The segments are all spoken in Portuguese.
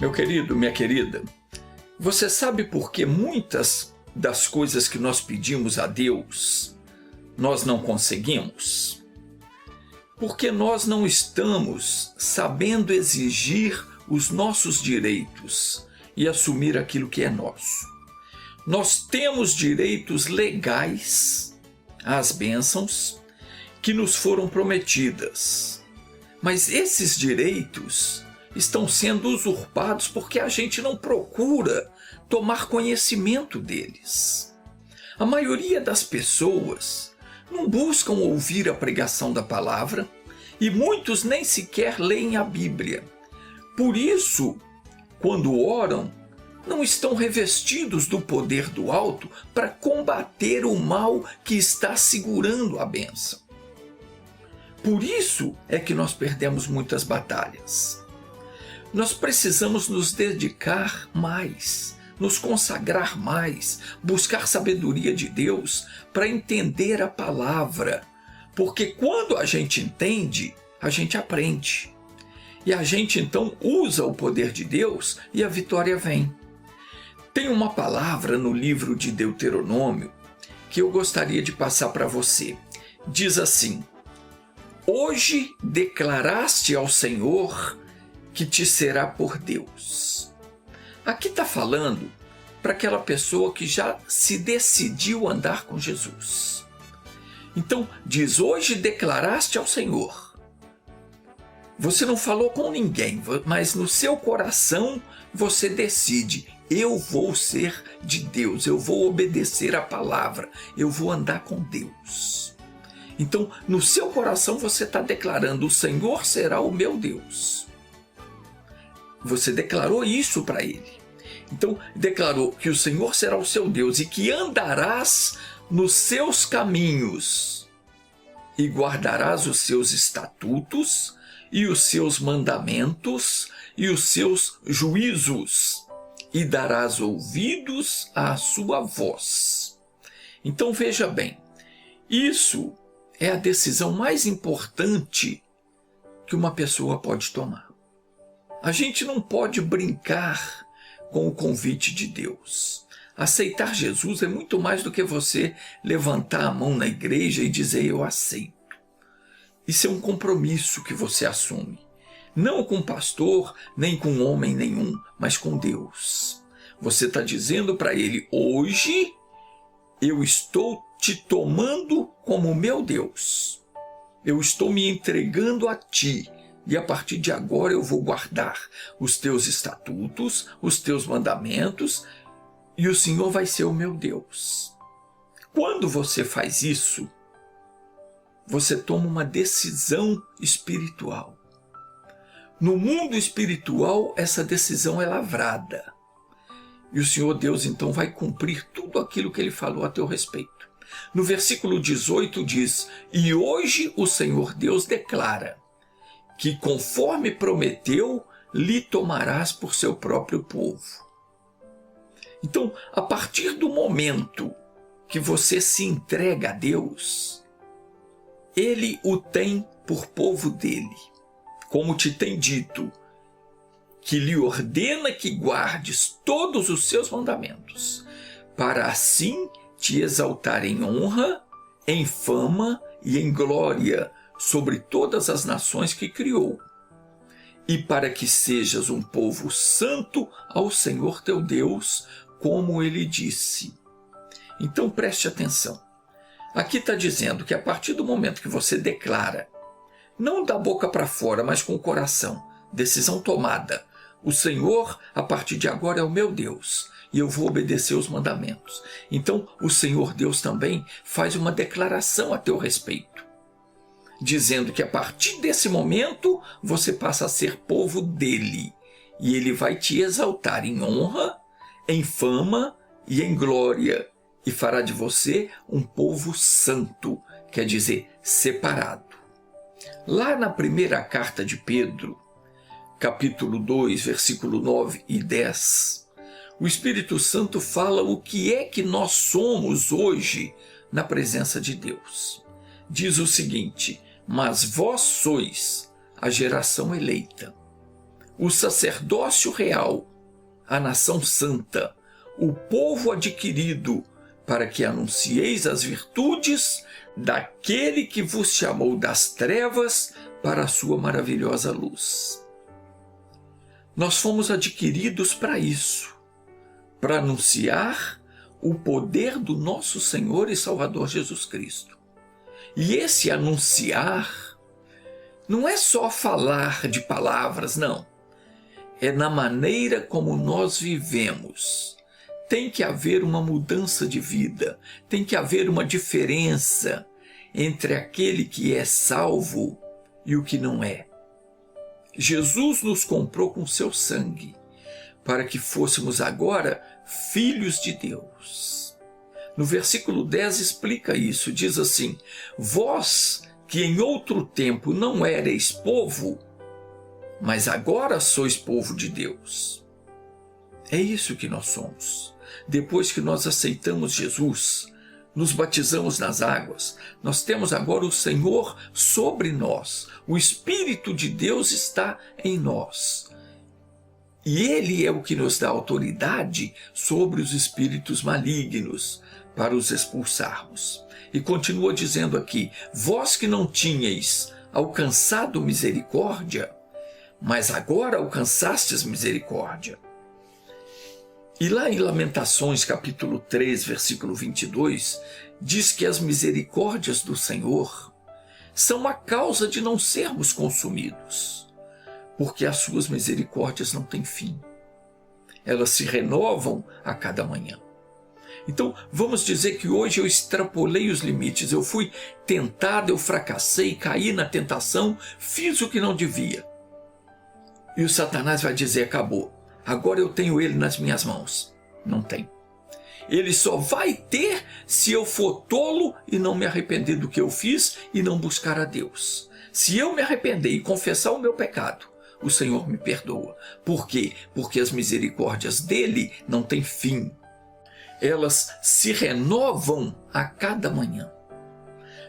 Meu querido, minha querida, você sabe por que muitas das coisas que nós pedimos a Deus nós não conseguimos? Porque nós não estamos sabendo exigir os nossos direitos e assumir aquilo que é nosso. Nós temos direitos legais às bênçãos que nos foram prometidas, mas esses direitos estão sendo usurpados porque a gente não procura tomar conhecimento deles. A maioria das pessoas não buscam ouvir a pregação da palavra e muitos nem sequer leem a Bíblia. Por isso, quando oram, não estão revestidos do poder do alto para combater o mal que está segurando a bênção. Por isso é que nós perdemos muitas batalhas. Nós precisamos nos dedicar mais, nos consagrar mais, buscar sabedoria de Deus para entender a palavra. Porque quando a gente entende, a gente aprende. E a gente então usa o poder de Deus e a vitória vem. Tem uma palavra no livro de Deuteronômio que eu gostaria de passar para você. Diz assim: hoje declaraste ao Senhor que te será por Deus. Aqui está falando para aquela pessoa que já se decidiu andar com Jesus. Então, diz, hoje declaraste ao Senhor. Você não falou com ninguém, mas no seu coração você decide, eu vou ser de Deus, eu vou obedecer a palavra, eu vou andar com Deus. Então, no seu coração você está declarando, o Senhor será o meu Deus. Você declarou isso para ele. Então, declarou que o Senhor será o seu Deus e que andarás nos seus caminhos e guardarás os seus estatutos e os seus mandamentos e os seus juízos e darás ouvidos à sua voz. Então, veja bem, isso é a decisão mais importante que uma pessoa pode tomar. A gente não pode brincar com o convite de Deus. Aceitar Jesus é muito mais do que você levantar a mão na igreja e dizer eu aceito. Isso é um compromisso que você assume. Não com pastor, nem com homem nenhum, mas com Deus. Você está dizendo para ele, hoje eu estou te tomando como meu Deus. Eu estou me entregando a ti. E a partir de agora eu vou guardar os teus estatutos, os teus mandamentos, e o Senhor vai ser o meu Deus. Quando você faz isso, você toma uma decisão espiritual. No mundo espiritual, essa decisão é lavrada. E o Senhor Deus então vai cumprir tudo aquilo que ele falou a teu respeito. No versículo 18 diz, e hoje o Senhor Deus declara, que conforme prometeu, lhe tomarás por seu próprio povo. Então, a partir do momento que você se entrega a Deus, ele o tem por povo dele, como te tem dito, que lhe ordena que guardes todos os seus mandamentos, para assim te exaltar em honra, em fama e em glória, sobre todas as nações que criou, e para que sejas um povo santo ao Senhor teu Deus, como ele disse. Então preste atenção. Aqui está dizendo que a partir do momento que você declara, não da boca para fora, mas com o coração, decisão tomada, o Senhor, a partir de agora, é o meu Deus, e eu vou obedecer os mandamentos. Então o Senhor Deus também faz uma declaração a teu respeito, dizendo que a partir desse momento você passa a ser povo dele, e ele vai te exaltar em honra, em fama e em glória, e fará de você um povo santo, quer dizer, separado. Lá na primeira carta de Pedro, capítulo 2, versículo 9 e 10, o Espírito Santo fala o que é que nós somos hoje na presença de Deus. Diz o seguinte: mas vós sois a geração eleita, o sacerdócio real, a nação santa, o povo adquirido, para que anuncieis as virtudes daquele que vos chamou das trevas para a sua maravilhosa luz. Nós fomos adquiridos para isso, para anunciar o poder do nosso Senhor e Salvador Jesus Cristo. E esse anunciar não é só falar de palavras, não. É na maneira como nós vivemos. Tem que haver uma mudança de vida, tem que haver uma diferença entre aquele que é salvo e o que não é. Jesus nos comprou com seu sangue, para que fôssemos agora filhos de Deus. No versículo 10 explica isso, diz assim: vós que em outro tempo não erais povo, mas agora sois povo de Deus. É isso que nós somos. Depois que nós aceitamos Jesus, nos batizamos nas águas, nós temos agora o Senhor sobre nós. O Espírito de Deus está em nós. E Ele é o que nos dá autoridade sobre os espíritos malignos para os expulsarmos. E continua dizendo aqui: vós que não tinhais alcançado misericórdia, mas agora alcançastes misericórdia. E lá em Lamentações, capítulo 3, versículo 22, diz que as misericórdias do Senhor são a causa de não sermos consumidos, porque as suas misericórdias não têm fim. Elas se renovam a cada manhã. Então, vamos dizer que hoje eu extrapolei os limites, eu fui tentado, eu fracassei, caí na tentação, fiz o que não devia. E o Satanás vai dizer: acabou. Agora eu tenho ele nas minhas mãos. Não tem. Ele só vai ter se eu for tolo e não me arrepender do que eu fiz e não buscar a Deus. Se eu me arrepender e confessar o meu pecado, o Senhor me perdoa. Por quê? Porque as misericórdias dele não têm fim. Elas se renovam a cada manhã.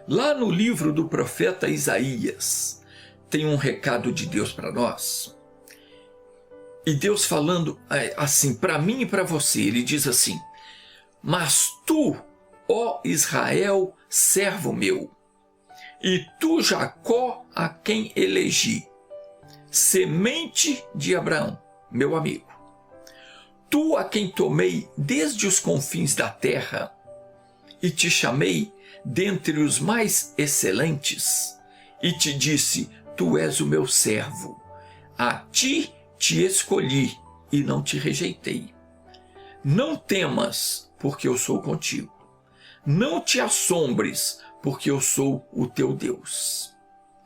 Lá no livro do profeta Isaías, tem um recado de Deus para nós. E Deus falando assim para mim e para você, ele diz assim: mas tu, ó Israel, servo meu, e tu, Jacó, a quem elegi, semente de Abraão, meu amigo, tu a quem tomei desde os confins da terra, e te chamei dentre os mais excelentes, e te disse: tu és o meu servo, a ti te escolhi e não te rejeitei. Não temas, porque eu sou contigo. Não te assombres, porque eu sou o teu Deus.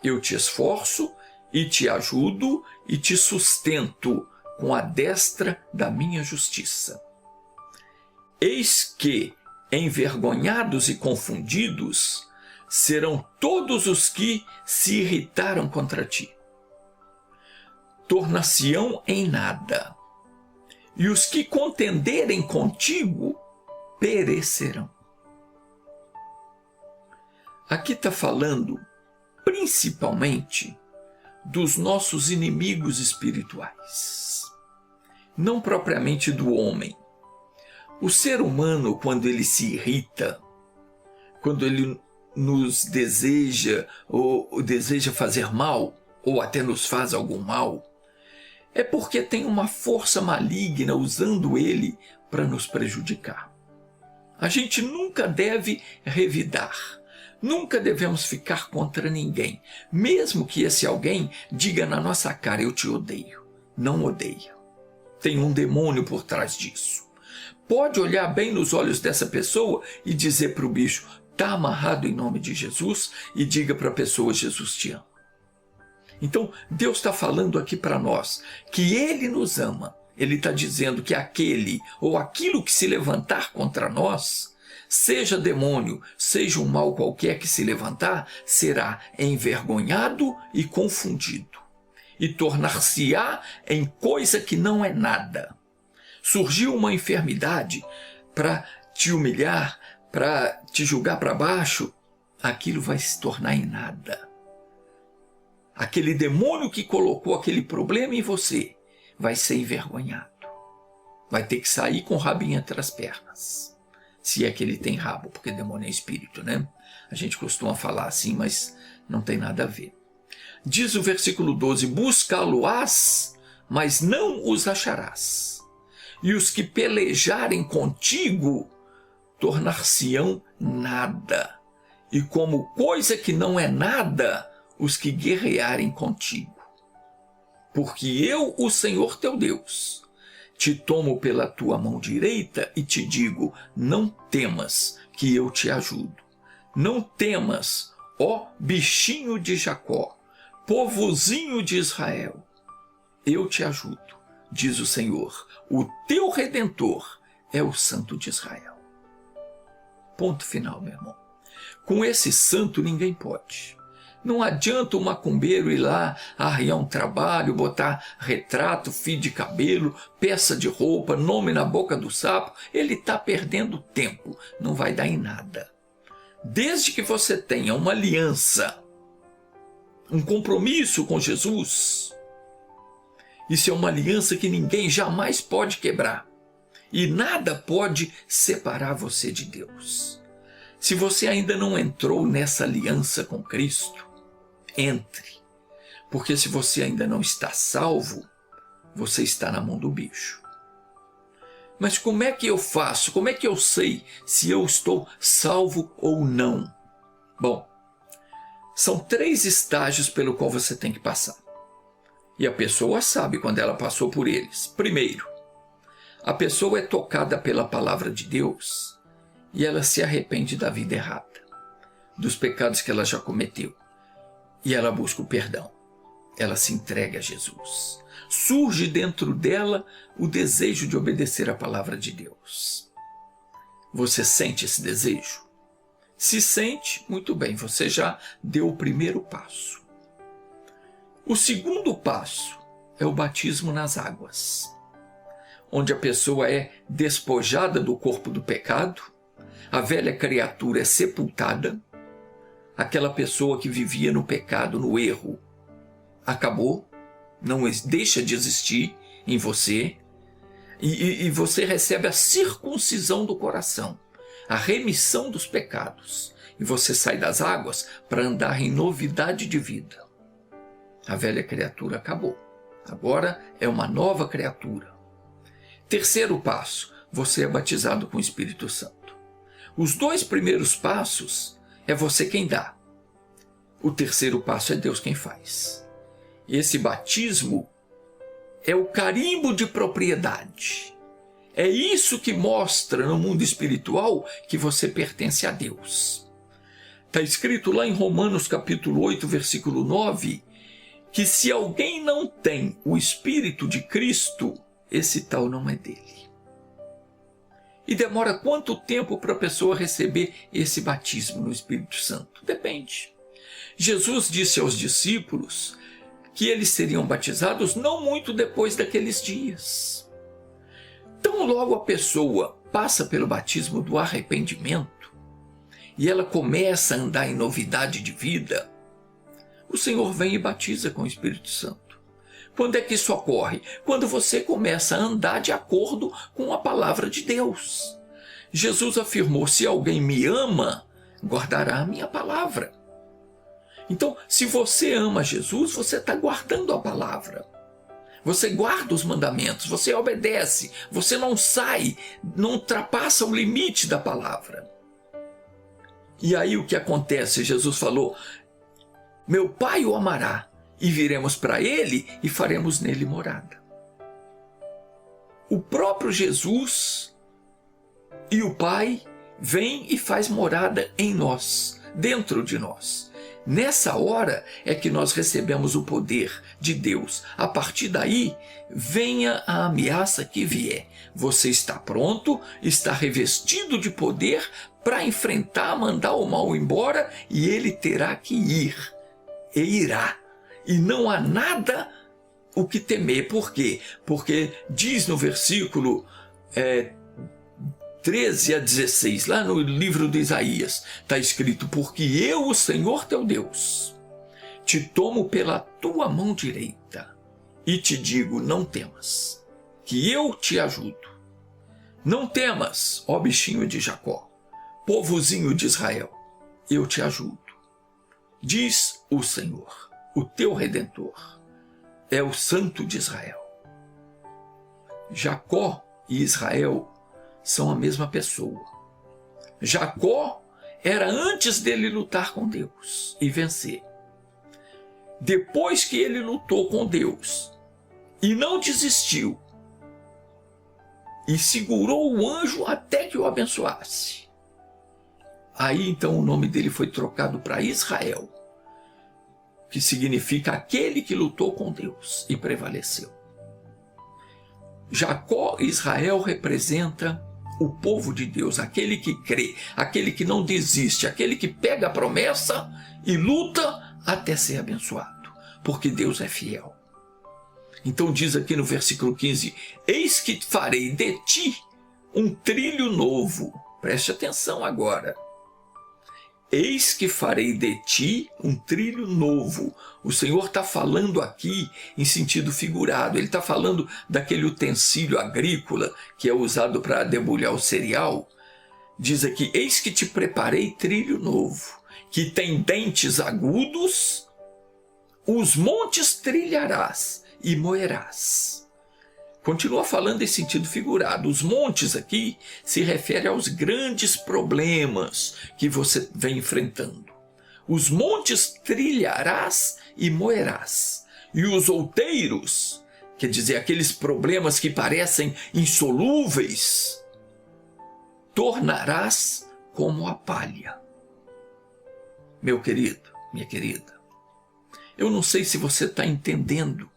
Eu te esforço e te ajudo e te sustento com a destra da minha justiça. Eis que, envergonhados e confundidos, serão todos os que se irritaram contra ti. Tornar-se-ão em nada, e os que contenderem contigo perecerão. Aqui está falando principalmente dos nossos inimigos espirituais, não propriamente do homem. O ser humano, quando ele se irrita, quando ele nos deseja ou deseja fazer mal, ou até nos faz algum mal, é porque tem uma força maligna usando ele para nos prejudicar. A gente nunca deve revidar, nunca devemos ficar contra ninguém, mesmo que esse alguém diga na nossa cara: eu te odeio. Não odeia. Tem um demônio por trás disso. Pode olhar bem nos olhos dessa pessoa e dizer para o bicho: está amarrado em nome de Jesus, e diga para a pessoa: Jesus te ama. Então, Deus está falando aqui para nós que Ele nos ama. Ele está dizendo que aquele ou aquilo que se levantar contra nós, seja demônio, seja um mal qualquer que se levantar, será envergonhado e confundido, e tornar-se-á em coisa que não é nada. Surgiu uma enfermidade para te humilhar, para te julgar para baixo, aquilo vai se tornar em nada. Aquele demônio que colocou aquele problema em você vai ser envergonhado. Vai ter que sair com o rabinho entre as pernas. Se é que ele tem rabo, porque demônio é espírito, né? A gente costuma falar assim, mas não tem nada a ver. Diz o versículo 12: buscá-lo-ás, mas não os acharás. E os que pelejarem contigo tornar-se-ão nada. E como coisa que não é nada, os que guerrearem contigo. Porque eu, o Senhor teu Deus, te tomo pela tua mão direita e te digo: não temas, que eu te ajudo. Não temas, ó bichinho de Jacó, povozinho de Israel. Eu te ajudo, diz o Senhor, o teu Redentor é o Santo de Israel. Ponto final, meu irmão. Com esse santo ninguém pode. Não adianta o macumbeiro ir lá arrear um trabalho, botar retrato, fio de cabelo, peça de roupa, nome na boca do sapo. Ele está perdendo tempo, não vai dar em nada. Desde que você tenha uma aliança, um compromisso com Jesus, isso é uma aliança que ninguém jamais pode quebrar. E nada pode separar você de Deus. Se você ainda não entrou nessa aliança com Cristo, entre. Porque se você ainda não está salvo, você está na mão do bicho. Mas como é que eu faço? Como é que eu sei se eu estou salvo ou não? Bom, são 3 estágios pelo qual você tem que passar. E a pessoa sabe quando ela passou por eles. Primeiro, a pessoa é tocada pela palavra de Deus e ela se arrepende da vida errada, dos pecados que ela já cometeu. E ela busca o perdão. Ela se entrega a Jesus. Surge dentro dela o desejo de obedecer à palavra de Deus. Você sente esse desejo? Se sente, muito bem, você já deu o primeiro passo. O segundo passo é o batismo nas águas, onde a pessoa é despojada do corpo do pecado, a velha criatura é sepultada, aquela pessoa que vivia no pecado, no erro, acabou, não deixa de existir em você, e você recebe a circuncisão do coração, a remissão dos pecados, e você sai das águas para andar em novidade de vida. A velha criatura acabou, agora é uma nova criatura. Terceiro passo, você é batizado com o Espírito Santo. Os 2 primeiros passos é você quem dá. O terceiro passo é Deus quem faz. E esse batismo é o carimbo de propriedade. É isso que mostra no mundo espiritual que você pertence a Deus. Está escrito lá em Romanos capítulo 8, versículo 9, que se alguém não tem o Espírito de Cristo, esse tal não é dele. E demora quanto tempo para a pessoa receber esse batismo no Espírito Santo? Depende. Jesus disse aos discípulos que eles seriam batizados não muito depois daqueles dias. Tão logo a pessoa passa pelo batismo do arrependimento e ela começa a andar em novidade de vida, o Senhor vem e batiza com o Espírito Santo. Quando é que isso ocorre? Quando você começa a andar de acordo com a palavra de Deus. Jesus afirmou: se alguém me ama, guardará a minha palavra. Então, se você ama Jesus, você está guardando a palavra. Você guarda os mandamentos, você obedece, você não sai, não ultrapassa o limite da palavra. E aí o que acontece? Jesus falou: meu Pai o amará, e viremos para ele e faremos nele morada. O próprio Jesus e o Pai vem e faz morada em nós, dentro de nós. Nessa hora é que nós recebemos o poder de Deus. A partir daí, venha a ameaça que vier. Você está pronto, está revestido de poder para enfrentar, mandar o mal embora, e ele terá que ir. E irá. E não há nada o que temer. Por quê? Porque diz no versículo 13 a 16, lá no livro de Isaías, está escrito: porque eu, o Senhor teu Deus, te tomo pela tua mão direita e te digo, não temas, que eu te ajudo. Não temas, ó bichinho de Jacó, povozinho de Israel, eu te ajudo. Diz o Senhor, o teu Redentor, é o Santo de Israel. Jacó e Israel são a mesma pessoa. Jacó era antes dele lutar com Deus e vencer. Depois que ele lutou com Deus e não desistiu, e segurou o anjo até que o abençoasse, aí então o nome dele foi trocado para Israel, que significa aquele que lutou com Deus e prevaleceu. Jacó e Israel representa o povo de Deus, aquele que crê, aquele que não desiste, aquele que pega a promessa e luta até ser abençoado, porque Deus é fiel. Então diz aqui no versículo 15: eis que farei de ti um trilho novo. Preste atenção agora. Eis que farei de ti um trilho novo. O Senhor está falando aqui em sentido figurado. Ele está falando daquele utensílio agrícola que é usado para debulhar o cereal. Diz aqui: eis que te preparei trilho novo, que tem dentes agudos, os montes trilharás e moerás. Continua falando em sentido figurado. Os montes aqui se refere aos grandes problemas que você vem enfrentando. Os montes trilharás e moerás. E os outeiros, quer dizer, aqueles problemas que parecem insolúveis, tornarás como a palha. Meu querido, minha querida, eu não sei se você está entendendo,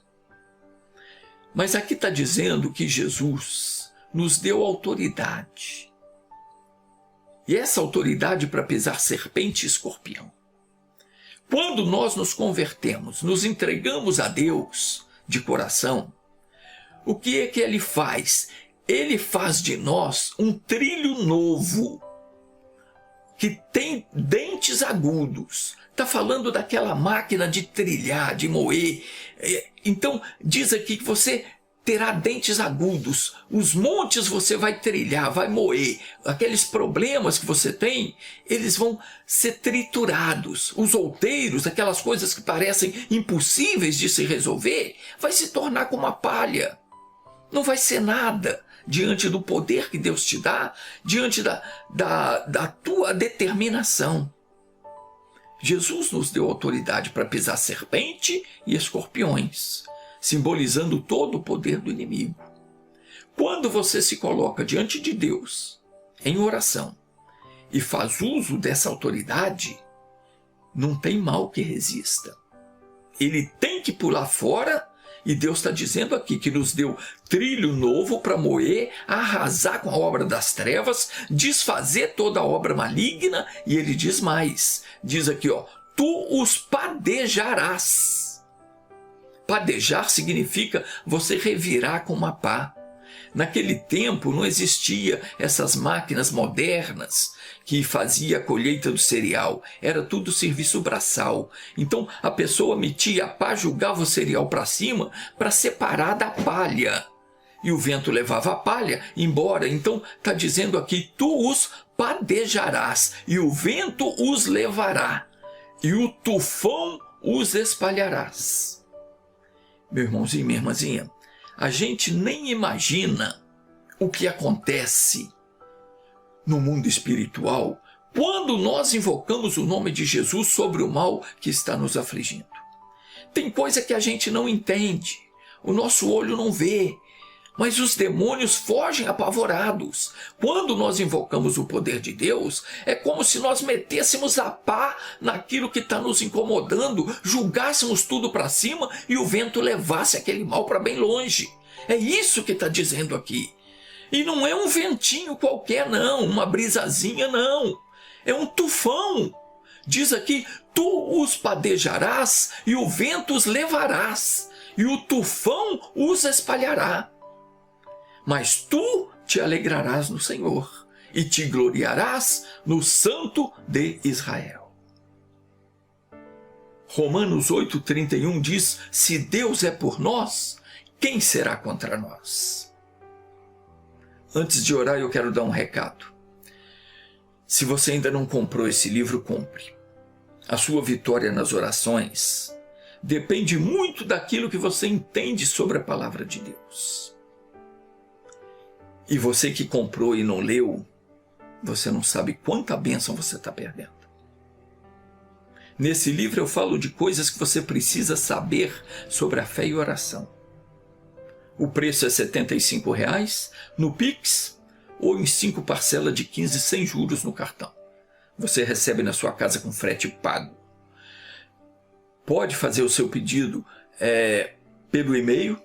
mas aqui está dizendo que Jesus nos deu autoridade. E essa autoridade para pisar serpente e escorpião. Quando nós nos convertemos, nos entregamos a Deus de coração, o que é que Ele faz? Ele faz de nós um trilho novo, que tem dentes agudos. Está falando daquela máquina de trilhar, de moer. Então diz aqui que você terá dentes agudos. Os montes você vai trilhar, vai moer. Aqueles problemas que você tem, eles vão ser triturados. Os outeiros, aquelas coisas que parecem impossíveis de se resolver, vai se tornar como a palha. Não vai ser nada diante do poder que Deus te dá, diante da tua determinação. Jesus nos deu autoridade para pisar serpente e escorpiões, simbolizando todo o poder do inimigo. Quando você se coloca diante de Deus em oração e faz uso dessa autoridade, não tem mal que resista. Ele tem que pular fora. E Deus está dizendo aqui que nos deu trilho novo para moer, arrasar com a obra das trevas, desfazer toda a obra maligna. E ele diz mais, diz aqui, ó, tu os padejarás. Padejar significa você revirar com uma pá. Naquele tempo não existia essas máquinas modernas que fazia a colheita do cereal. Era tudo serviço braçal. Então a pessoa metia a pá, jogava o cereal para cima para separar da palha. E o vento levava a palha embora. Então está dizendo aqui, tu os padejarás e o vento os levará e o tufão os espalharás. Meu irmãozinho, minha irmãzinha, a gente nem imagina o que acontece no mundo espiritual quando nós invocamos o nome de Jesus sobre o mal que está nos afligindo. Tem coisa que a gente não entende, o nosso olho não vê, mas os demônios fogem apavorados. Quando nós invocamos o poder de Deus, é como se nós metêssemos a pá naquilo que está nos incomodando, julgássemos tudo para cima e o vento levasse aquele mal para bem longe. É isso que está dizendo aqui. E não é um ventinho qualquer não, uma brisazinha não. É um tufão. Diz aqui, tu os padejarás e o vento os levarás e o tufão os espalhará. Mas tu te alegrarás no Senhor e te gloriarás no Santo de Israel. Romanos 8,31 diz: se Deus é por nós, quem será contra nós? Antes de orar, eu quero dar um recado. Se você ainda não comprou esse livro, compre. A sua vitória nas orações depende muito daquilo que você entende sobre a palavra de Deus. E você que comprou e não leu, você não sabe quanta bênção você está perdendo. Nesse livro eu falo de coisas que você precisa saber sobre a fé e oração. O preço é R$ 75 no Pix ou em 5 parcelas de 15 sem juros no cartão. Você recebe na sua casa com frete pago. Pode fazer o seu pedido pelo e-mail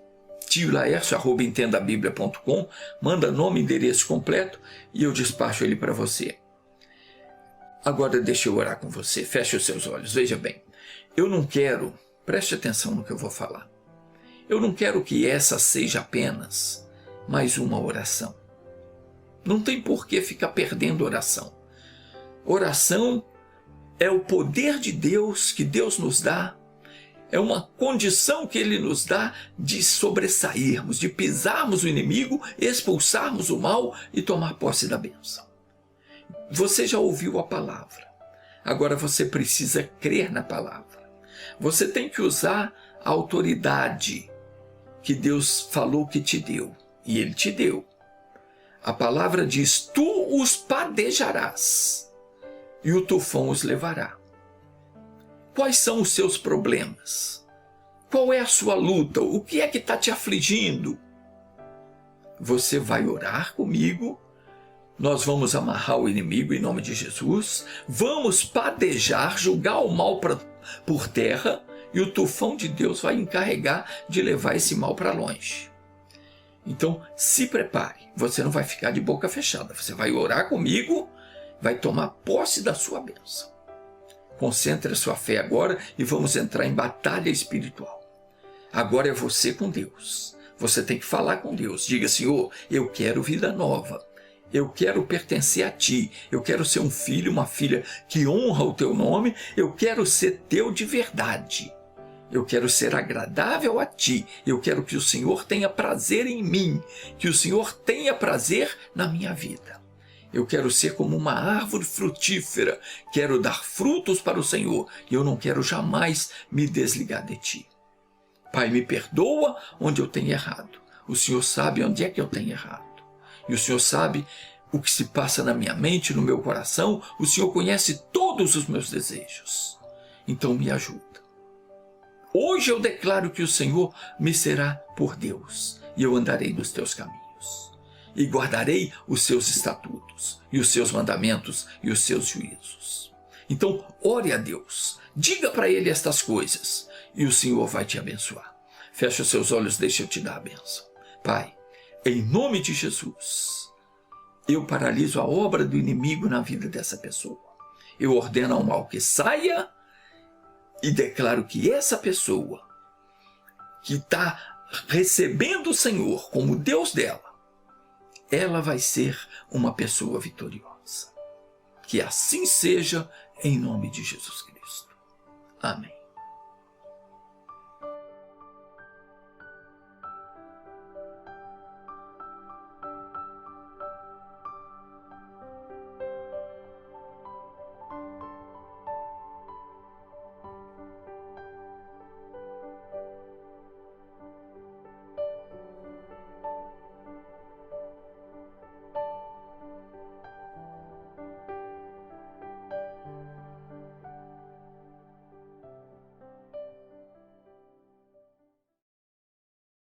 tiolaercio@entendabiblia.com, manda nome, endereço completo e eu despacho ele para você. Agora deixa eu orar com você. Feche os seus olhos. Veja bem, eu não quero, preste atenção no que eu vou falar. Eu não quero que essa seja apenas mais uma oração. Não tem por que ficar perdendo oração. Oração é o poder de Deus que Deus nos dá. É uma condição que Ele nos dá de sobressairmos, de pisarmos o inimigo, expulsarmos o mal e tomar posse da bênção. Você já ouviu a palavra. Agora você precisa crer na palavra. Você tem que usar a autoridade que Deus falou que te deu. E Ele te deu. A palavra diz: tu os padejarás e o tufão os levará. Quais são os seus problemas? Qual é a sua luta? O que é que está te afligindo? Você vai orar comigo. Nós vamos amarrar o inimigo em nome de Jesus. Vamos padejar, julgar o mal por terra. E o tufão de Deus vai encarregar de levar esse mal para longe. Então, se prepare. Você não vai ficar de boca fechada. Você vai orar comigo, vai tomar posse da sua bênção. Concentre a sua fé agora e vamos entrar em batalha espiritual. Agora é você com Deus. Você tem que falar com Deus. Diga: Senhor, eu quero vida nova. Eu quero pertencer a Ti. Eu quero ser um filho, uma filha que honra o Teu nome. Eu quero ser Teu de verdade. Eu quero ser agradável a Ti. Eu quero que o Senhor tenha prazer em mim. Que o Senhor tenha prazer na minha vida. Eu quero ser como uma árvore frutífera. Quero dar frutos para o Senhor. E eu não quero jamais me desligar de Ti. Pai, me perdoa onde eu tenho errado. O Senhor sabe onde é que eu tenho errado. E o Senhor sabe o que se passa na minha mente, no meu coração. O Senhor conhece todos os meus desejos. Então me ajuda. Hoje eu declaro que o Senhor me será por Deus. E eu andarei nos Teus caminhos. E guardarei os Seus estatutos, e os Seus mandamentos, e os Seus juízos. Então, ore a Deus. Diga para Ele estas coisas. E o Senhor vai te abençoar. Feche os seus olhos, deixa eu te dar a bênção. Pai, em nome de Jesus, eu paraliso a obra do inimigo na vida dessa pessoa. Eu ordeno ao mal que saia e declaro que essa pessoa que está recebendo o Senhor como Deus dela, ela vai ser uma pessoa vitoriosa. Que assim seja, em nome de Jesus Cristo. Amém.